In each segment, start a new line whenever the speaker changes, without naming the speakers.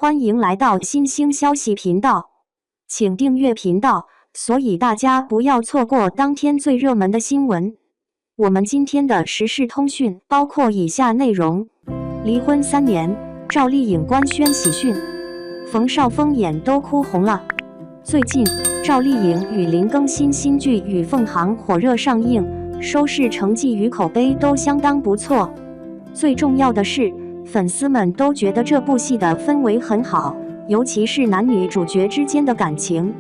欢迎来到新兴消息频道，请订阅频道，所以大家不要错过当天最热门的新闻。我们今天的时事通讯包括以下内容：离婚3年，赵丽颖官宣喜讯，冯绍峰眼都哭红了。最近，赵丽颖与林更新新剧《与凤航》火热上映，收视成绩与口碑都相当不错。最重要的是，粉丝们都觉得这部戏的氛围很好，尤其是男女主角之间的感情，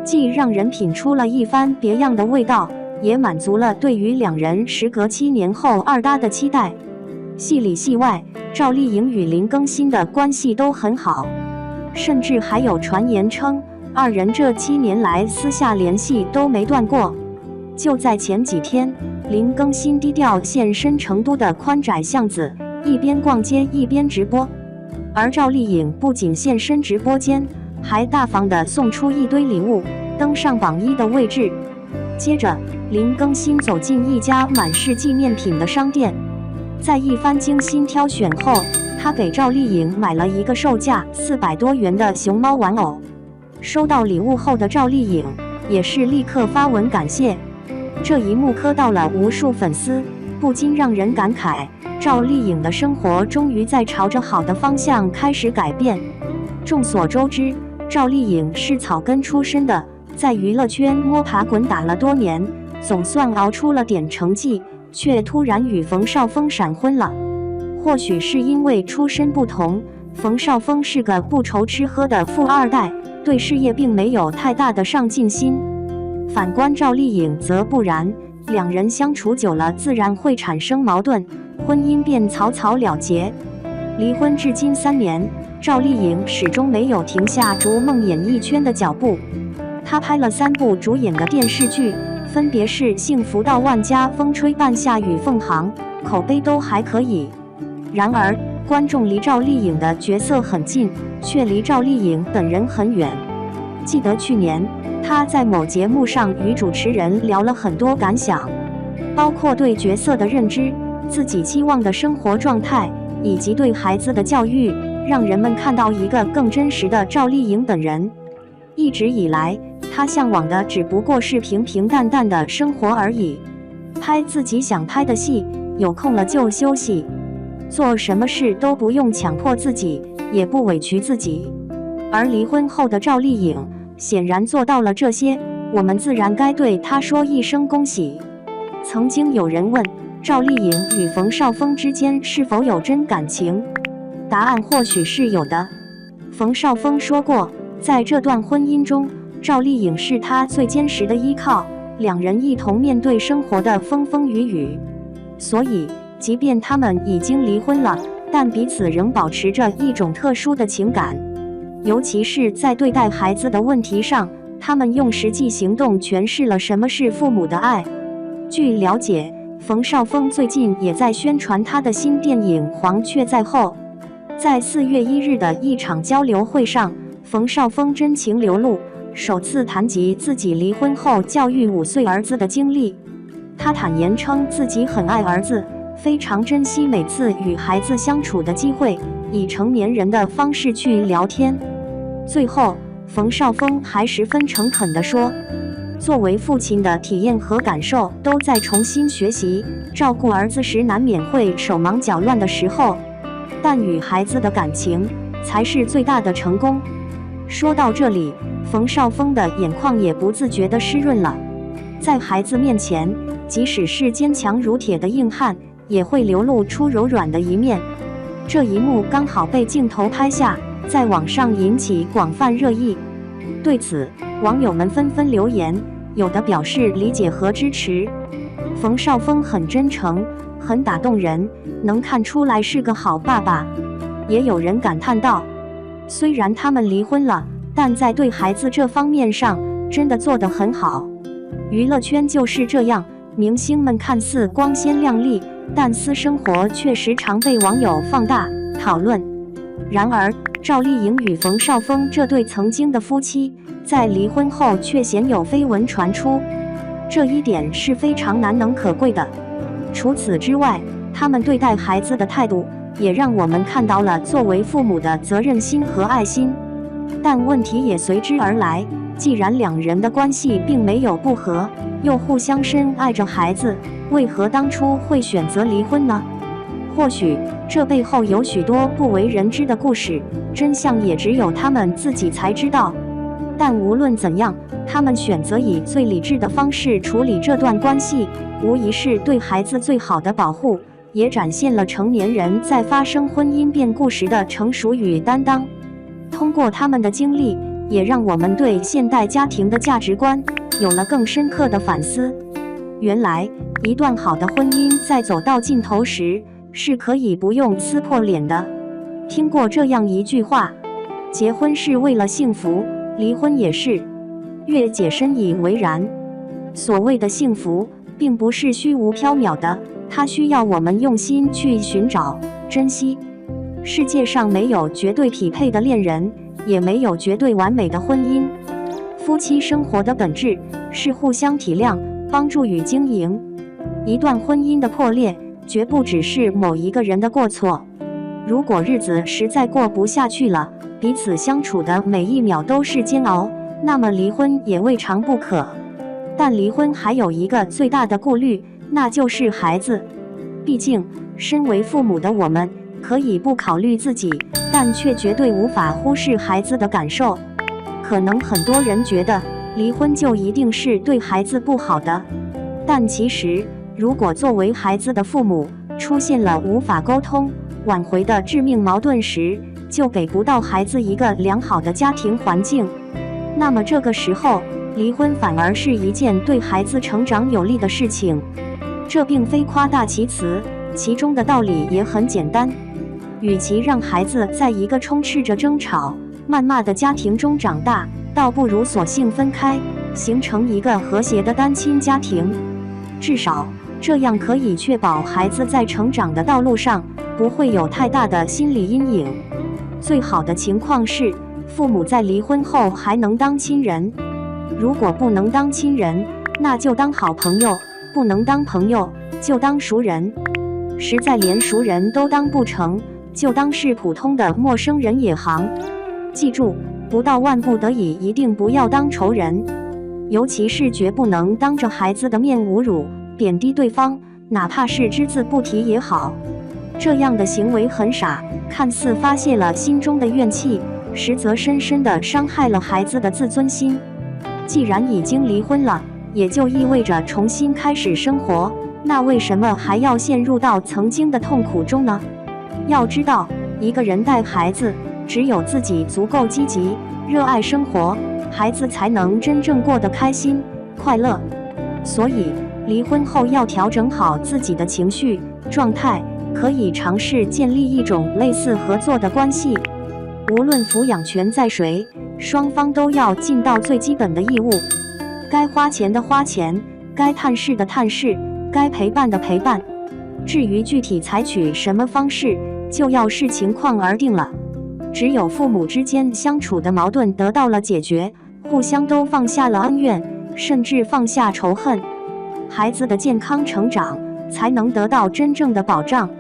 既让人品出了一番别样的味道，也满足了对于两人时隔7年后二搭的期待。戏里戏外，赵丽颖与林更新的关系都很好，甚至还有传言称二人这7年来私下联系都没断过。就在前几天，林更新低调现身成都的宽窄巷子，一边逛街一边直播，而赵丽颖不仅现身直播间，还大方地送出一堆礼物，登上榜1的位置。接着，林更新走进一家满是纪念品的商店，在一番精心挑选后，他给赵丽颖买了一个售价400多元的熊猫玩偶。收到礼物后的赵丽颖也是立刻发文感谢，这一幕磕到了无数粉丝，不禁让人感慨，赵丽颖的生活终于在朝着好的方向开始改变。众所周知，赵丽颖是草根出身的，在娱乐圈摸爬滚打了多年，总算熬出了点成绩，却突然与冯绍峰闪婚了。或许是因为出身不同，冯绍峰是个不愁吃喝的富二代，对事业并没有太大的上进心。反观赵丽颖则不然，两人相处久了自然会产生矛盾，婚姻便草草了结。离婚至今3年，赵丽颖始终没有停下逐梦演艺圈的脚步。她拍了3部主演的电视剧，分别是《幸福到万家》《风吹半夏》与《凤航》，口碑都还可以。然而，观众离赵丽颖的角色很近，却离赵丽颖本人很远。记得去年，她在某节目上与主持人聊了很多感想，包括对角色的认知、自己期望的生活状态，以及对孩子的教育，让人们看到一个更真实的赵丽颖本人。一直以来，她向往的只不过是平平淡淡的生活而已，拍自己想拍的戏，有空了就休息，做什么事都不用强迫自己，也不委屈自己。而离婚后的赵丽颖显然做到了这些，我们自然该对她说一声恭喜。曾经有人问赵丽颖与冯绍峰之间是否有真感情，答案或许是有的。冯绍峰说过，在这段婚姻中，赵丽颖是他最坚实的依靠，两人一同面对生活的风风雨雨。所以，即便他们已经离婚了，但彼此仍保持着一种特殊的情感。尤其是在对待孩子的问题上，他们用实际行动诠释了什么是父母的爱。据了解，冯绍峰最近也在宣传他的新电影《黄雀在后》。在4月1日的一场交流会上，冯绍峰真情流露，首次谈及自己离婚后教育5岁儿子的经历。他坦言称自己很爱儿子，非常珍惜每次与孩子相处的机会，以成年人的方式去聊天。最后，冯绍峰还十分诚恳地说，作为父亲的体验和感受都在重新学习，照顾儿子时难免会手忙脚乱的时候，但与孩子的感情才是最大的成功。说到这里，冯绍峰的眼眶也不自觉地湿润了。在孩子面前，即使是坚强如铁的硬汉，也会流露出柔软的一面。这一幕刚好被镜头拍下，在网上引起广泛热议。对此，网友们纷纷留言，有的表示理解和支持。冯绍峰很真诚，很打动人，能看出来是个好爸爸。也有人感叹道，虽然他们离婚了，但在对孩子这方面上真的做得很好。娱乐圈就是这样，明星们看似光鲜亮丽，但私生活却时常被网友放大讨论。然而，赵丽颖与冯绍峰这对曾经的夫妻，在离婚后却鲜有绯闻传出，这一点是非常难能可贵的。除此之外，他们对待孩子的态度也让我们看到了作为父母的责任心和爱心。但问题也随之而来，既然两人的关系并没有不和，又互相深爱着孩子，为何当初会选择离婚呢？或许这背后有许多不为人知的故事，真相也只有他们自己才知道。但无论怎样，他们选择以最理智的方式处理这段关系，无疑是对孩子最好的保护，也展现了成年人在发生婚姻变故时的成熟与担当。通过他们的经历，也让我们对现代家庭的价值观有了更深刻的反思。原来，一段好的婚姻在走到尽头时，是可以不用撕破脸的。听过这样一句话：结婚是为了幸福，离婚也是。月姐深以为然。所谓的幸福，并不是虚无缥缈的，它需要我们用心去寻找、珍惜。世界上没有绝对匹配的恋人，也没有绝对完美的婚姻。夫妻生活的本质是互相体谅、帮助与经营。一段婚姻的破裂，绝不只是某一个人的过错。如果日子实在过不下去了，彼此相处的每一秒都是煎熬，那么离婚也未尝不可。但离婚还有一个最大的顾虑，那就是孩子。毕竟，身为父母的我们，可以不考虑自己，但却绝对无法忽视孩子的感受。可能很多人觉得离婚就一定是对孩子不好的，但其实，如果作为孩子的父母出现了无法沟通、挽回的致命矛盾时，就给不到孩子一个良好的家庭环境，那么这个时候，离婚反而是一件对孩子成长有利的事情。这并非夸大其词，其中的道理也很简单。与其让孩子在一个充斥着争吵、谩骂的家庭中长大，倒不如索性分开，形成一个和谐的单亲家庭。至少，这样可以确保孩子在成长的道路上不会有太大的心理阴影。最好的情况是，父母在离婚后还能当亲人。如果不能当亲人，那就当好朋友；不能当朋友，就当熟人。实在连熟人都当不成，就当是普通的陌生人也行。记住，不到万不得已，一定不要当仇人，尤其是绝不能当着孩子的面侮辱、贬低对方，哪怕是只字不提也好。这样的行为很傻，看似发泄了心中的怨气，实则深深地伤害了孩子的自尊心。既然已经离婚了，也就意味着重新开始生活，那为什么还要陷入到曾经的痛苦中呢？要知道，一个人带孩子，只有自己足够积极、热爱生活，孩子才能真正过得开心、快乐。所以，离婚后要调整好自己的情绪状态，可以尝试建立一种类似合作的关系。无论抚养权在谁，双方都要尽到最基本的义务。该花钱的花钱，该探视的探视，该陪伴的陪伴。至于具体采取什么方式，就要视情况而定了。只有父母之间相处的矛盾得到了解决，互相都放下了恩怨，甚至放下仇恨，孩子的健康成长才能得到真正的保障。